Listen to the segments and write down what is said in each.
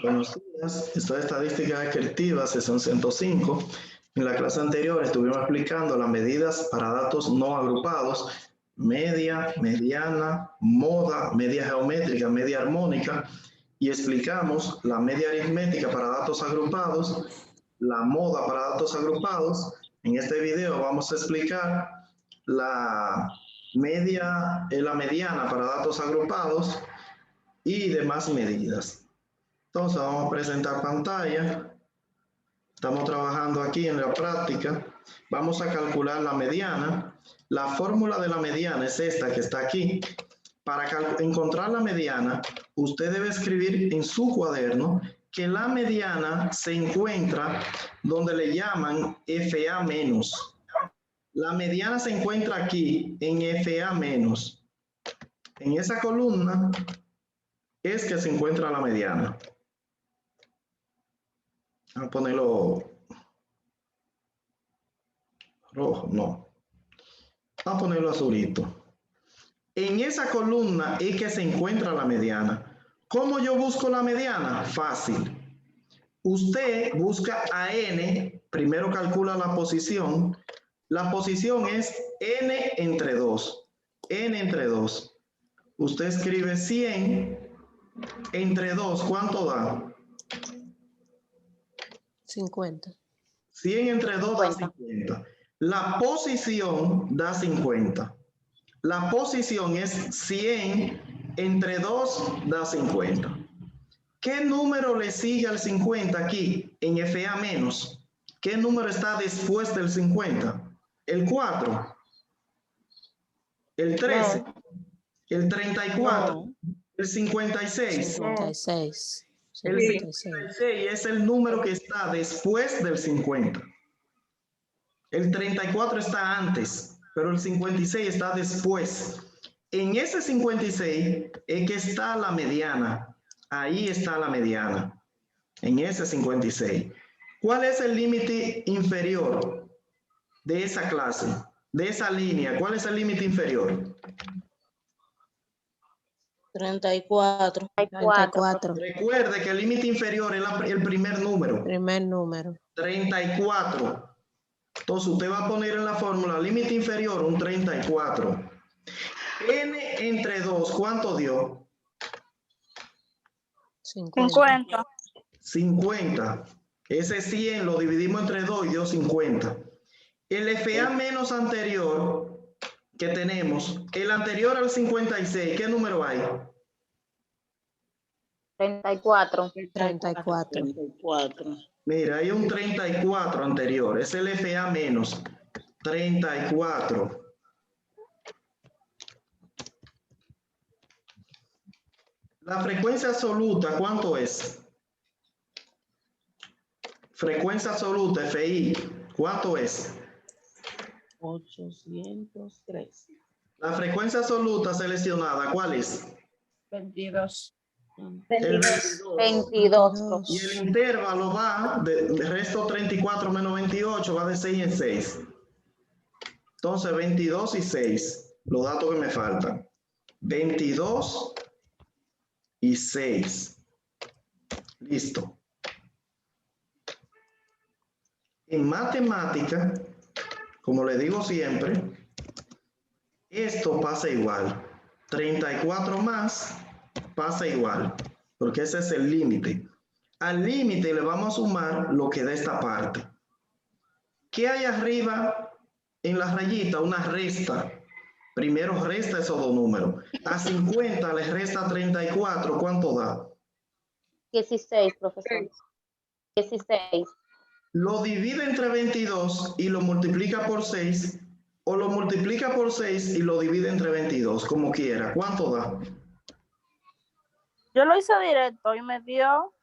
Buenos días, esto es Estadística Descriptiva, sesión 105. En la clase anterior estuvimos explicando las medidas para datos no agrupados, media, mediana, moda, media geométrica, media armónica, y explicamos la media aritmética para datos agrupados, la moda para datos agrupados. En este video vamos a explicar la mediana para datos agrupados y demás medidas. Entonces vamos a presentar pantalla. Estamos trabajando aquí en la práctica. Vamos a calcular la mediana. La fórmula de la mediana es esta que está aquí. Para encontrar la mediana, usted debe escribir en su cuaderno que la mediana se encuentra donde le llaman FA menos. La mediana se encuentra aquí en FA menos. En esa columna es que se encuentra la mediana. Vamos a ponerlo rojo, no. Vamos a ponerlo azulito. En esa columna es que se encuentra la mediana. ¿Cómo yo busco la mediana? Fácil. Usted busca a n, primero calcula la posición. La posición es n entre 2. N entre 2. Usted escribe 100 entre 2, ¿cuánto da? 50. 100 entre 2 da 50. La posición da 50. La posición es 100 entre 2 da 50. ¿Qué número le sigue al 50 aquí en FA menos? ¿Qué número está después del 50? ¿El 4? ¿El 13? No. ¿El 34? No. ¿El 56? 56. El 56 es el número que está después del 50. El 34 está antes, pero el 56 está después. En ese 56 es que está la mediana. Ahí está la mediana. En ese 56. ¿Cuál es el límite inferior de esa clase? De esa línea. ¿Cuál es el límite inferior? 34. Recuerde que el límite inferior es el primer número. Primer número. 34. Entonces usted va a poner en la fórmula límite inferior un 34. N entre 2, ¿cuánto dio? 50. 50. Ese 100 lo dividimos entre 2 y dio 50. El FA menos anterior que tenemos, el anterior al 56, ¿qué número hay? 34. 34. Mira, hay un 34 anterior, es el FA menos 34. La frecuencia absoluta, ¿cuánto es? Frecuencia absoluta, FI, ¿cuánto es? 803. La frecuencia absoluta seleccionada, ¿cuál es? 22. 22. Y el intervalo va, de resto 34 menos 28, va de 6 en 6. Entonces, 22 y 6, los datos que me faltan. 22 y 6. Listo. En matemática, como le digo siempre, esto pasa igual. 34 más pasa igual, porque ese es el límite. Al límite le vamos a sumar lo que da esta parte. ¿Qué hay arriba en la rayita? Una resta. Primero resta esos dos números. A 50 le resta 34, ¿cuánto da? 16, profesor. 16. Lo divide entre 22 y lo multiplica por 6, o lo multiplica por 6 y lo divide entre 22, como quiera. ¿Cuánto da? Yo lo hice directo y me dio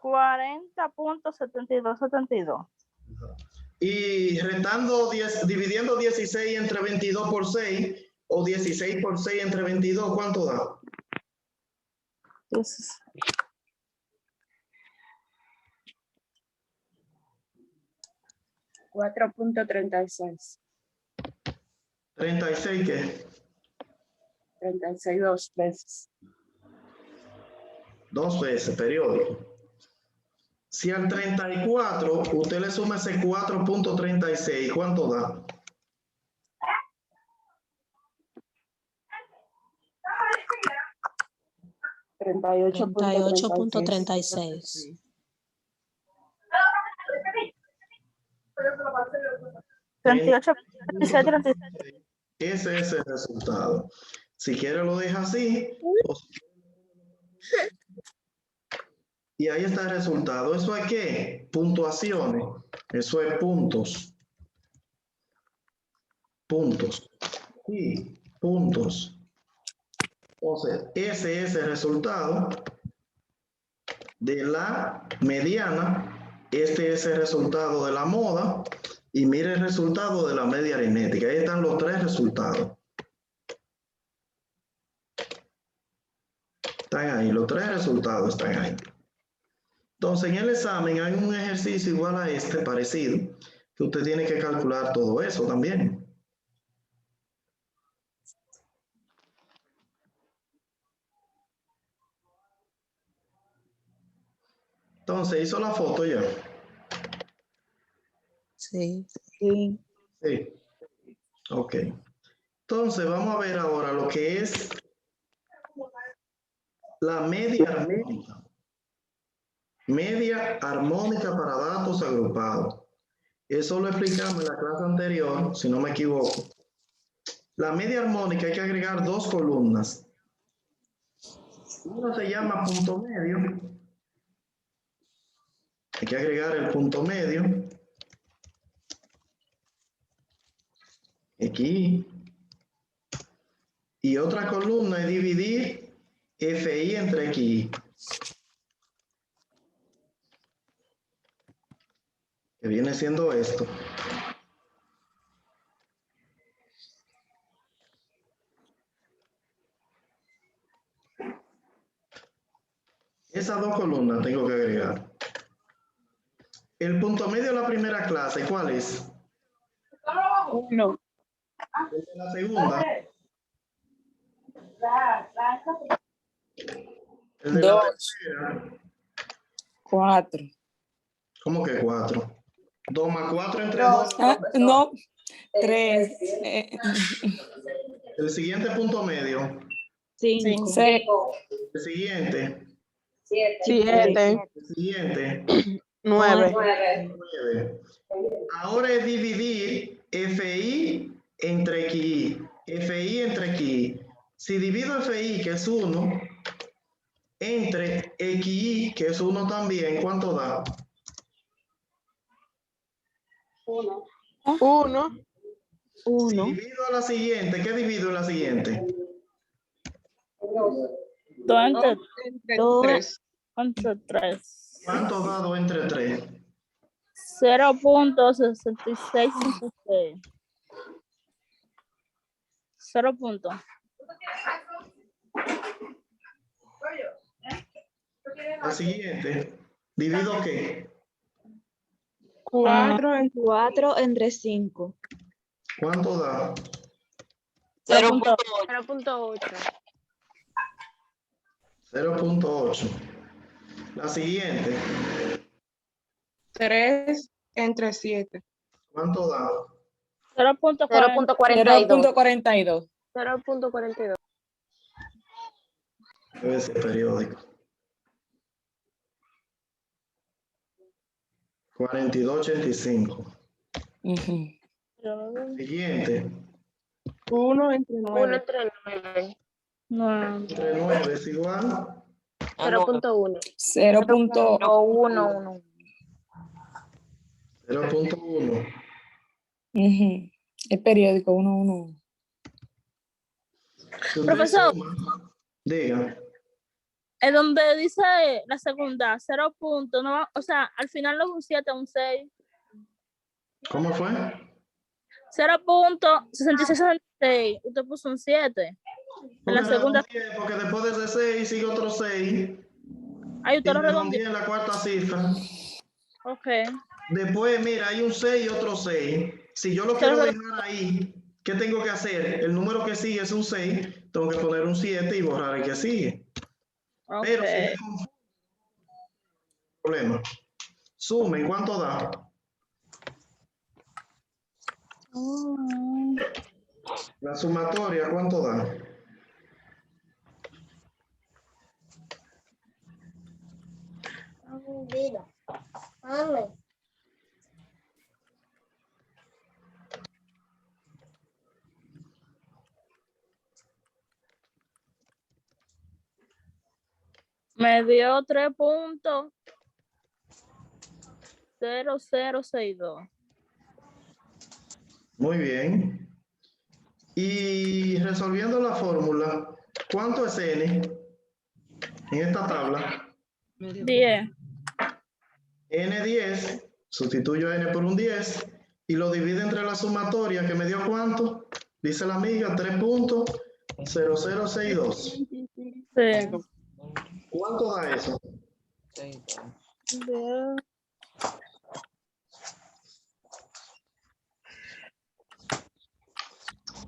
40.7272. Y restando 10, dividiendo 16 entre 22 por 6, o 16 por 6 entre 22, ¿cuánto da? 4.36. ¿36 qué? 36 dos veces. 2 veces, periódico. Si al 34 usted le suma ese 4.36, ¿cuánto da? Treinta y 38.36. 38, 36, 36. Ese es el resultado. Si quiere lo deja así. Y ahí está el resultado. ¿Eso es qué? Puntuaciones. Eso es puntos. Puntos. Y puntos. Entonces, ese es el resultado de la mediana. Este es el resultado de la moda. Y mire el resultado de la media aritmética. Ahí están los 3 resultados. Están ahí, los 3 resultados están ahí. Entonces, en el examen hay un ejercicio igual a este, parecido, que usted tiene que calcular todo eso también. Entonces, ¿hizo la foto ya? Sí. Sí. Sí. Ok. Entonces, vamos a ver ahora lo que es la media armónica. Media armónica para datos agrupados. Eso lo explicamos en la clase anterior, si no me equivoco. La media armónica hay que agregar 2 columnas. Uno se llama punto medio. Hay que agregar el punto medio. Aquí. Y otra columna es dividir FI entre XI. Que viene siendo esto. Esas 2 columnas tengo que agregar. El punto medio de la primera clase, ¿cuál es? 1. El de la segunda. El de la 2. tercera. 4. ¿Cómo que 4? 2 más 4 entre 2. No. 3. El siguiente punto medio. 5. 6. El siguiente. 7, El siguiente. 9. 9. Ahora es dividir FI entre XI. FI entre XI. Si divido FI, que es 1, entre XI, que es 1 también, ¿cuánto da? 1. Si divido a la siguiente, ¿qué divido en la siguiente? 2 entre 3. 3. ¿Cuánto da 2 entre 3? 0.6656. 0 punto. La siguiente. ¿Divido qué? 4 entre 5. ¿Cuánto da? 0.8. 0.8. La siguiente. 3 entre 7. ¿Cuánto da? 0.42. 0.42. 0.42. Debe ser periódico. 42.85. Siguiente. 1 entre 1 9. entre 9. No. Entre 9 es igual. 0.1. 0.1. O 1. 0.1. El periódico 1. Si usted Profesor. suma, diga. Es donde dice la segunda, 0 punto, no, o sea, al final no es un 7, un 6. ¿Cómo fue? 0.6666. Usted puso un 7. En la segunda, Porque después de ese 6 sigue otro 6. ahí usted Y lo redondeó. redondeé en la cuarta cifra. Ok. Después, mira, hay un 6 y otro 6. Si yo lo quiero dejar ahí, ¿qué tengo que hacer? El número que sigue es un 6, tengo que poner un 7 y borrar el que sigue. Ok. Pero si me confundo problema. Sumen, ¿cuánto da? La sumatoria, ¿cuánto da? Me dio 3.0062. Muy bien. Y resolviendo la fórmula, ¿cuánto es n en esta tabla? 10. N10, sustituyo n por un 10 y lo divido entre la sumatoria que me dio ¿cuánto? Dice la amiga 3.0062. Sí. ¿Cuánto da eso?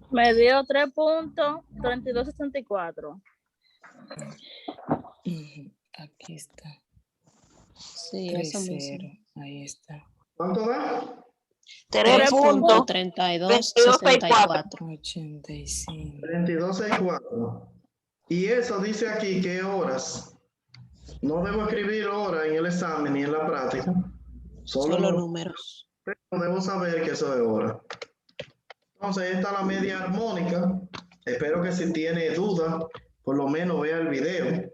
Me dio 3.3264. Aquí está. Sí, eso mismo. 3-0. Ahí está. ¿Cuánto da? 3.3264. 85. 3264. Y eso dice aquí que horas. No debo escribir horas en el examen ni en la práctica. Solo números. Pero debo saber que eso es hora. Entonces, esta es la media armónica. Espero que si tiene duda, por lo menos vea el video.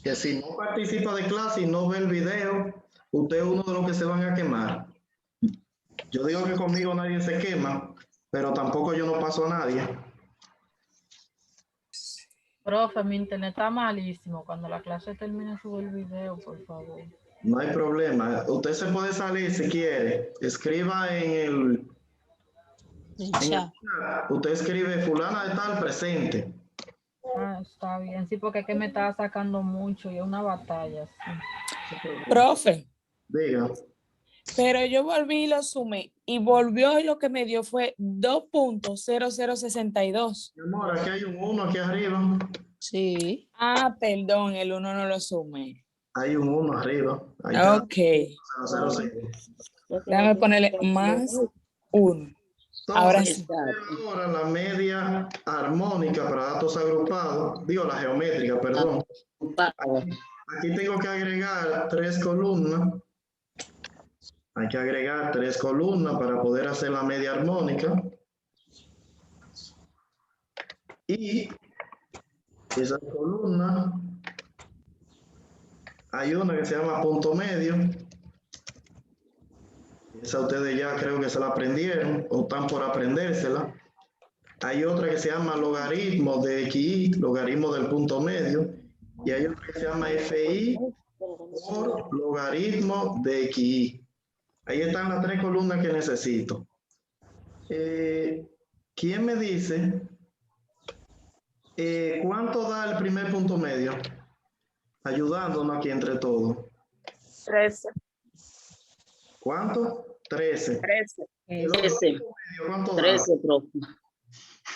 Que si no participa de clase y no ve el video, usted es uno de los que se van a quemar. Yo digo que conmigo nadie se quema, pero tampoco yo no paso a nadie. Profe, mi internet está malísimo. Cuando la clase termine, sube el video, por favor. No hay problema. Usted se puede salir si quiere. Escriba en el Ya. chat. Usted escribe fulana de tal presente. Ah, está bien. Sí, porque es que me estaba sacando mucho y es una batalla. Sí. Profe, Diga. pero yo volví y lo sumé y volvió y lo que me dio fue 2.0062. Mi amor, aquí hay un 1 aquí arriba. Sí. Ah, perdón, el 1 no lo sumé. Hay un 1 arriba. Ahí está. Ok. 006. Déjame ponerle más 1. Ahora sí. Ahora la media armónica para datos agrupados, digo la geométrica, perdón. Aquí tengo que agregar 3 columnas. Hay que agregar 3 columnas para poder hacer la media armónica. Y esa columna, hay una que se llama punto medio. Esa ustedes ya creo que se la aprendieron o están por aprendérsela. Hay otra que se llama logaritmo de xy, logaritmo del punto medio. Y hay otra que se llama fi por logaritmo de xy. Ahí están las 3 columnas que necesito. ¿Quién me dice cuánto da el primer punto medio? Ayudándonos aquí entre todos. 13. ¿Cuánto? 13. 13. El otro punto medio, ¿cuánto da? 13, profe.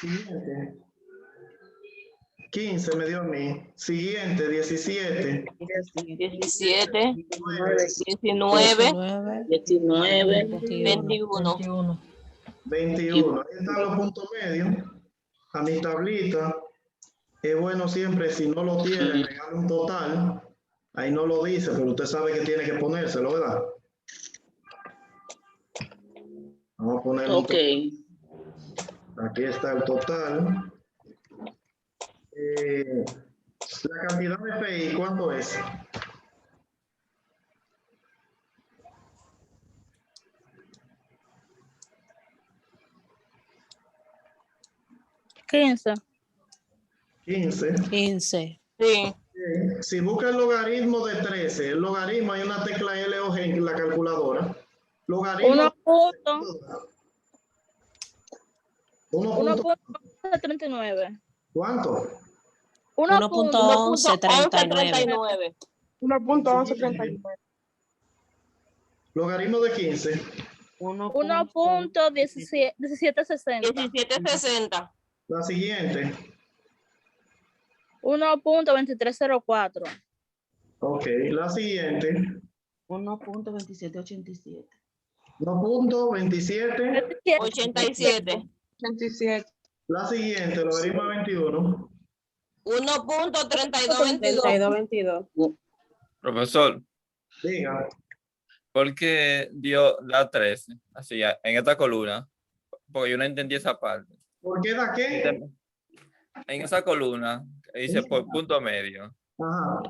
Siguiente. 15 me dio a mí. Siguiente, 17. 17, 19, 19, 21. 21. Ahí están los puntos medios. A mi tablita. Es bueno siempre, si no lo tiene, agregar un total. Ahí no lo dice, pero usted sabe que tiene que ponérselo, ¿verdad? Vamos a poner un Ok. total. Aquí está el total. La cantidad de FI, ¿cuánto es? ¿15? 15. 15. Sí. Si busca el logaritmo de 13, el logaritmo hay una tecla L o G en la calculadora. Logaritmo 1.39. ¿Cuánto? 1.1139. 1.1139. Logaritmo de 15. 1.1760. 1760. La siguiente. 1.2304. Ok, la siguiente. 1.2787. 1.27. 87. 87. La siguiente, logaritmo de 21. 1.3222. 32, 22. Profesor, Diga. ¿por qué dio la 13? Así, en esta columna. Porque yo no entendí esa parte. ¿Por qué da qué? En esa columna, que dice por punto medio. Ajá.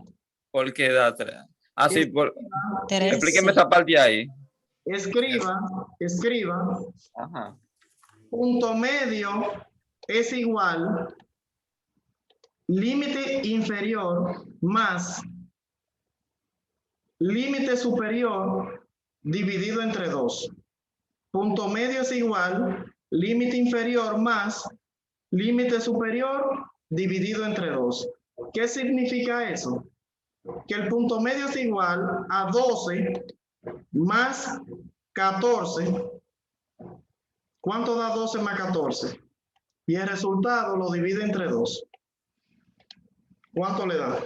¿Por qué da 3? Así, explíqueme 13. esa parte ahí. Escriba. Ajá. Punto medio es igual límite inferior más límite superior dividido entre 2. Punto medio es igual límite inferior más límite superior dividido entre 2. ¿Qué significa eso? Que el punto medio es igual a 12 más 14. ¿Cuánto da 12 más 14? Y el resultado lo divide entre 2. ¿Cuánto le da?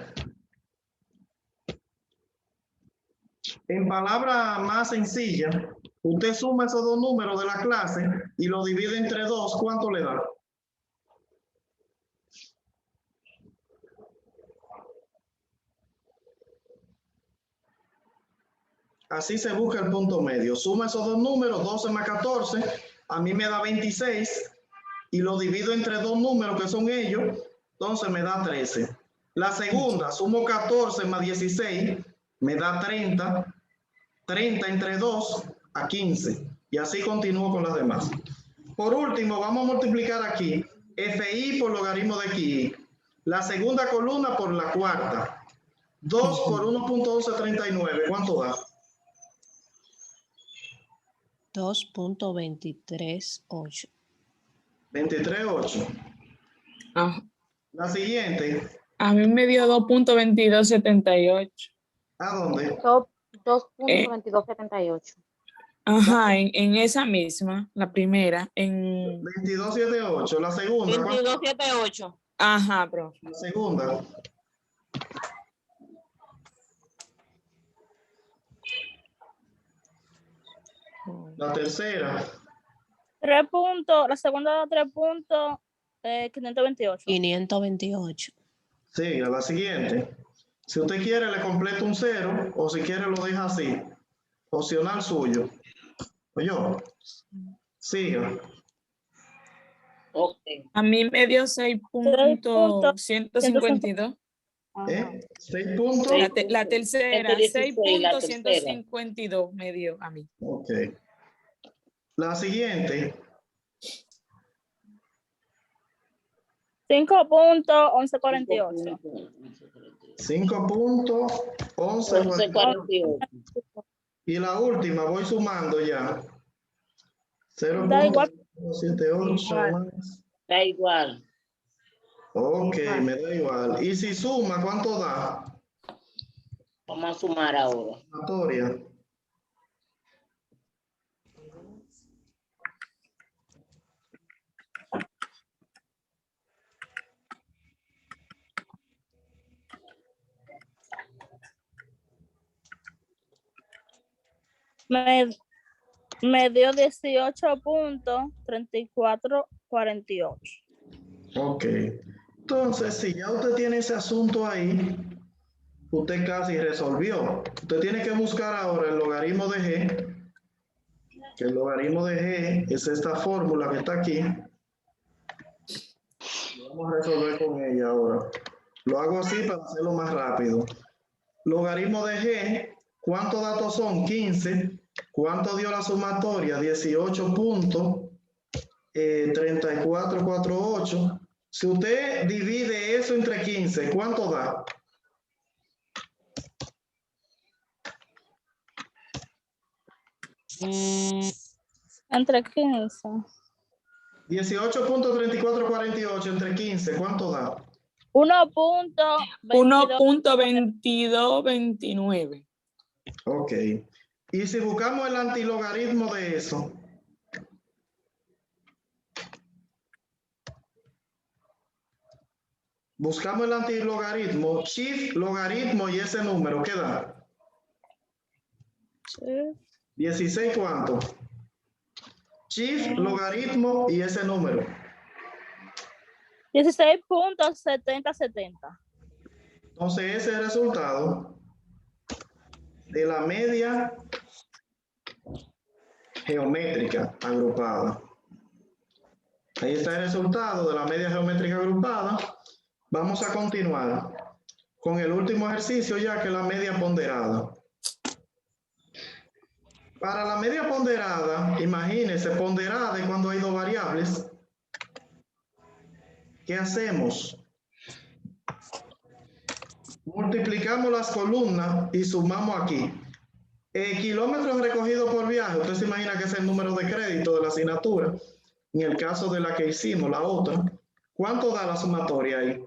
En palabras más sencillas, usted suma esos dos números de la clase y lo divide entre 2. ¿Cuánto le da? Así se busca el punto medio. Suma esos dos números, 12 más 14, a mí me da 26, y lo divido entre dos números que son ellos, entonces me da 13. La segunda, sumo 14 más 16, me da 30, 30 entre 2 a 15, y así continúo con las demás. Por último, vamos a multiplicar aquí FI por logaritmo de QI. La segunda columna por la cuarta. 2 por 1.1139, ¿cuánto da? 2.238. 23.8. Ah, La siguiente, a mí me dio 2.2278. ¿a dónde? 2.2278. Ajá, en esa misma, la primera, en... 22.78. La segunda, ¿cuánto? 2278. Ajá, profe. La segunda. La tercera. 3 puntos, la segunda da 3 puntos, 528. 528. Sí, a la siguiente. Si usted quiere, le completo un 0, o si quiere, lo deja así. Opcional suyo. Oye, siga. Ok. A mí me dio 6.152. 6 puntos. La tercera, 116, la tercera. 6.152 me dio a mí. Ok. La siguiente. 5.1148. 5.1148. 1148. Y la última, voy sumando ya. Da igual. 0.78 más. Da igual. Ok, me da igual. Y si suma, ¿cuánto da? Vamos a sumar ahora. Sumatoria. Me dio 18.3448. Ok. Entonces, si ya usted tiene ese asunto ahí, usted casi resolvió. Usted tiene que buscar ahora el logaritmo de G, que el logaritmo de G es esta fórmula que está aquí. Vamos a resolver con ella ahora. Lo hago así para hacerlo más rápido. Logaritmo de G, ¿cuántos datos son? 15. ¿Cuánto dio la sumatoria? 18.3448. Si usted divide eso entre 15, ¿cuánto da? Entre 15. 18.3448 entre 15, ¿cuánto da? 1.2229. Ok. Y si buscamos el antilogaritmo de eso, Buscamos el antilogaritmo, shift, logaritmo y ese número, ¿qué da? 16, ¿cuánto? Shift, logaritmo y ese número. 16.7070. Entonces, ese es el resultado de la media geométrica agrupada. Ahí está el resultado de la media geométrica agrupada. Vamos a continuar con el último ejercicio, ya que es la media ponderada. Para la media ponderada, imagínense, ponderada es cuando hay dos variables. ¿Qué hacemos? Multiplicamos las columnas y sumamos aquí. Kilómetros recogidos por viaje, usted se imagina que es el número de crédito de la asignatura. En el caso de la que hicimos, la otra, ¿cuánto da la sumatoria ahí?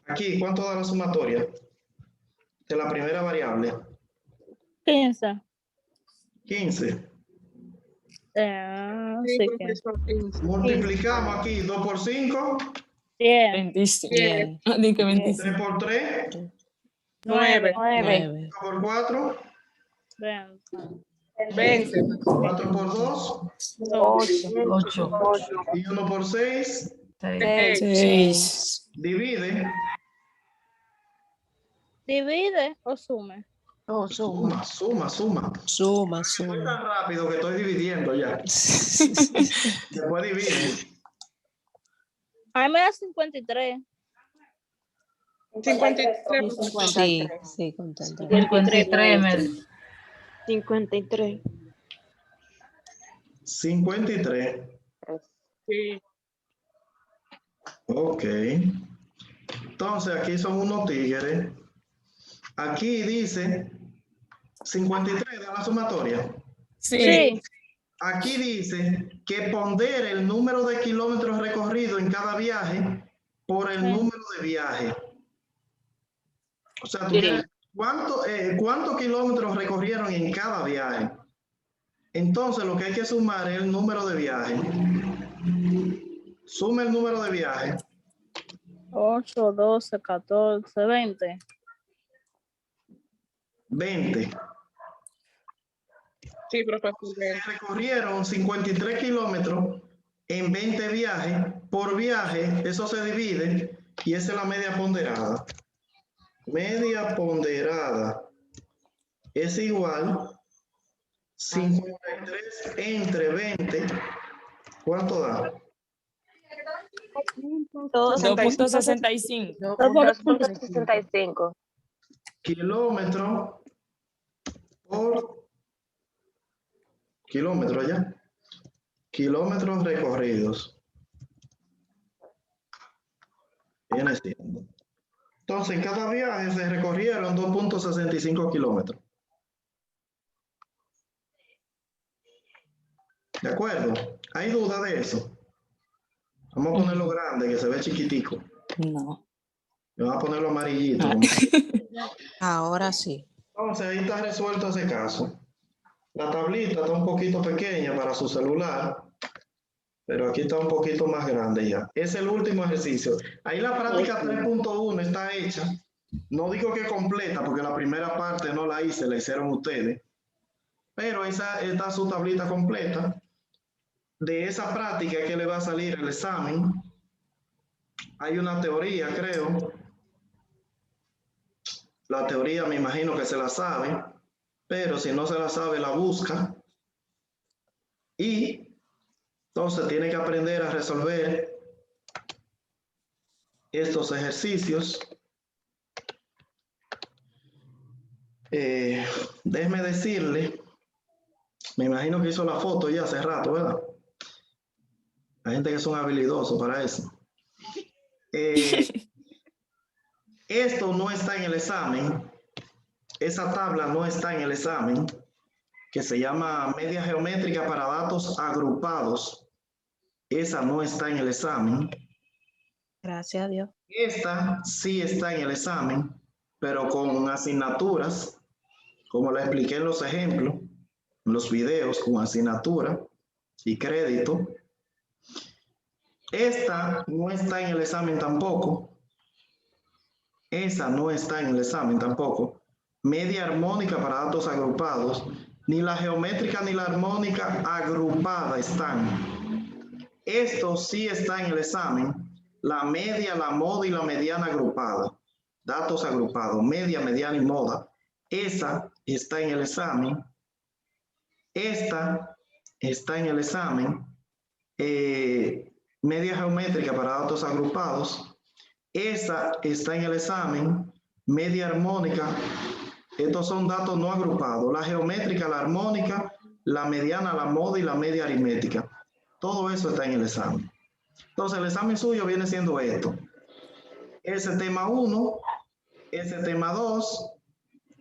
Aquí, ¿cuánto da la sumatoria de la primera variable? 15. 15. Sí, Sí, profesor, 15. Multiplicamos aquí 2 por 5, 10. 25. Bien. Di que 3 25. por 3, 9. 9. 5 por 4, 20. 4 por 2 8. y 1 por 6. 6. 6. Divide. Divide o sume. Suma. Suma. Estoy tan rápido que estoy dividiendo ya. Después divide. A mí me da 53. 53. Sí, contento. 53 me 53. 53. Sí. Ok. Entonces aquí son unos tigres. Aquí dice 53 de la sumatoria. Sí. Aquí dice que pondere el número de kilómetros recorridos en cada viaje por el número de viaje. O sea, tú quieres, ¿cuántos kilómetros recorrieron en cada viaje? Entonces, lo que hay que sumar es el número de viaje. Suma el número de viaje. 8, 12, 14, 20. 20. Sí, profesor. Se recorrieron 53 kilómetros en 20 viajes. Por viaje, eso se divide y esa es la media ponderada. Media ponderada es igual 53 entre 20. ¿Cuánto da? 2.65. 2.65. Kilómetros por kilómetro ya. Kilómetros recorridos. Viene siendo. Entonces, en cada viaje se recorrieron 2.65 kilómetros. ¿De acuerdo? ¿Hay duda de eso? Vamos a ponerlo grande, que se ve chiquitico. No. Y vamos a ponerlo amarillito. Ahora sí. Entonces, ahí está resuelto ese caso. La tablita está un poquito pequeña para su celular, pero aquí está un poquito más grande ya. Es el último ejercicio. Ahí la práctica 3.1 está hecha. No digo que completa, porque la primera parte no la hice, la hicieron ustedes. Pero esa está su tablita completa. De esa práctica que le va a salir el examen. Hay una teoría, creo. La teoría me imagino que se la sabe, pero si no se la sabe, la busca. Y entonces tiene que aprender a resolver estos ejercicios. Déjeme decirle, me imagino que hizo la foto ya hace rato, ¿verdad? Hay gente que son habilidosos para eso. Esto no está en el examen. Esa tabla no está en el examen, que se llama media geométrica para datos agrupados. Esa no está en el examen. Gracias a Dios. Esta sí está en el examen, pero con asignaturas, como la expliqué en los ejemplos, en los videos, con asignatura y crédito. Esta no está en el examen tampoco. Esa no está en el examen tampoco. Media armónica para datos agrupados. Ni la geométrica ni la armónica agrupada están. Esto sí está en el examen. La media, la moda y la mediana agrupada. Datos agrupados, media, mediana y moda. Esa está en el examen. Esta está en el examen. Media geométrica para datos agrupados. Esa está en el examen. Media armónica. Estos son datos no agrupados. La geométrica, la armónica, la mediana, la moda y la media aritmética. Todo eso está en el examen. Entonces, el examen suyo viene siendo esto. Ese tema 1, ese tema 2,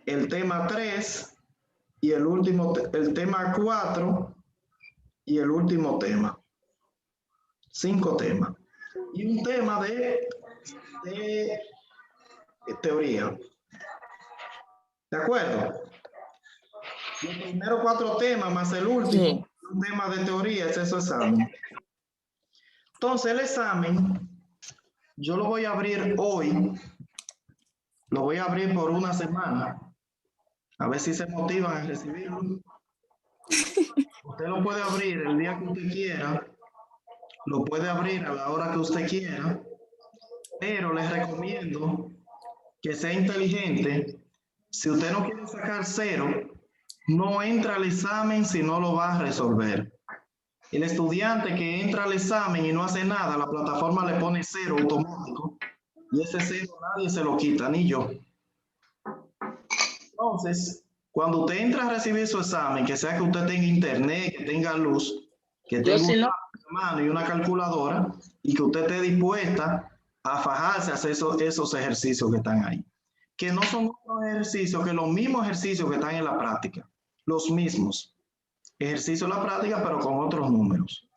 el tema 3 y el último, el tema 4 y el último tema. 5 temas. Y un tema de teoría. ¿De acuerdo? Los primeros 4 temas más el último, Sí. un tema de teoría, es ese examen. Entonces, el examen, yo lo voy a abrir hoy, lo voy a abrir por una semana, a ver si se motivan a recibirlo. Usted lo puede abrir el día que usted quiera, lo puede abrir a la hora que usted quiera, pero les recomiendo que sea inteligente. Si usted no quiere sacar 0, no entra al examen si no lo va a resolver. El estudiante que entra al examen y no hace nada, la plataforma le pone 0 automático y ese 0 nadie se lo quita, ni yo. Entonces, cuando usted entra a recibir su examen, que sea que usted tenga internet, que tenga luz, que tenga si no- una mano y una calculadora y que usted esté dispuesta a fajarse a hacer esos ejercicios que están ahí. Que no son otros ejercicios que los mismos ejercicios que están en la práctica. Los mismos. Ejercicio en la práctica, pero con otros números.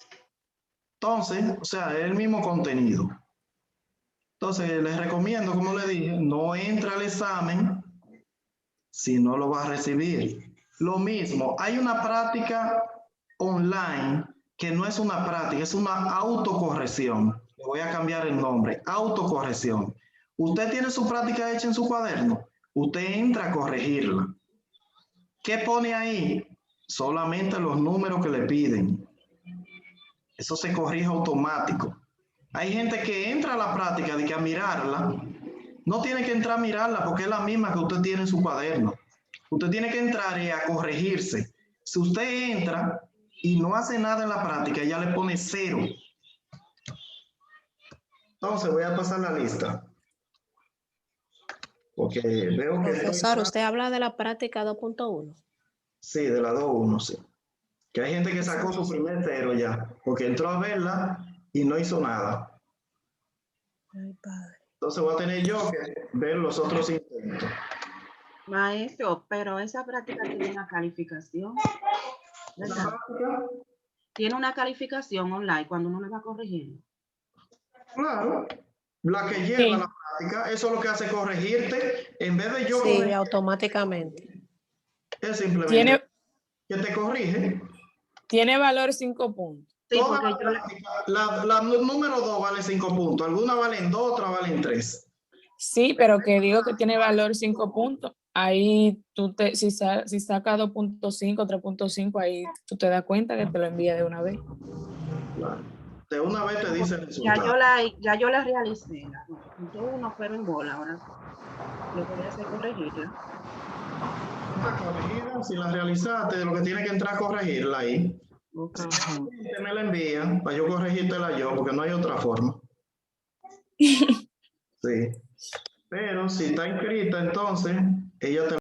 Entonces, o sea, es el mismo contenido. Entonces, les recomiendo, como le dije, no entra al examen si no lo va a recibir. Lo mismo, hay una práctica online que no es una práctica, es una autocorrección. Le voy a cambiar el nombre, autocorrección. Usted tiene su práctica hecha en su cuaderno, usted entra a corregirla. ¿Qué pone ahí? Solamente los números que le piden. Eso se corrige automático. Hay gente que entra a la práctica de que a mirarla, no tiene que entrar a mirarla porque es la misma que usted tiene en su cuaderno. Usted tiene que entrar a corregirse. Si usted entra y no hace nada en la práctica, ya le pone 0. Entonces voy a pasar la lista. Porque veo que... Profesor, usted habla de la práctica 2.1. Sí, de la 2.1, sí. Que hay gente que sacó su primer 0 ya, porque entró a verla y no hizo nada. Ay, padre. Entonces voy a tener yo que ver los otros intentos. Maestro, pero esa práctica tiene una calificación. ¿Esa ¿Verdad? práctica? Tiene una calificación online cuando uno le va corrigiendo. Claro. La que lleva Sí. la práctica, eso es lo que hace corregirte. En vez de yo Sí, corregir, automáticamente. es simplemente Tiene, que te corrige. tiene valor 5 puntos. Sí, Toda porque la yo le- práctica, la número 2 vale 5 puntos. Algunas valen 2, otras valen 3. Sí, pero que digo que tiene valor 5 puntos. Ahí tú si sacas 2.5, 3.5, ahí tú te das cuenta que te lo envía de una vez. Claro. De una vez te dice el ya resultado. ya yo la realicé. Yo uno pero en bola ahora. Lo que voy a hacer es corregirla. Está corregida. Si la realizaste, lo que tiene que entrar a corregirla ahí. Ok. Usted me la envía para yo corregírtela yo, porque no hay otra forma. Sí. Pero si está inscrita, entonces ella te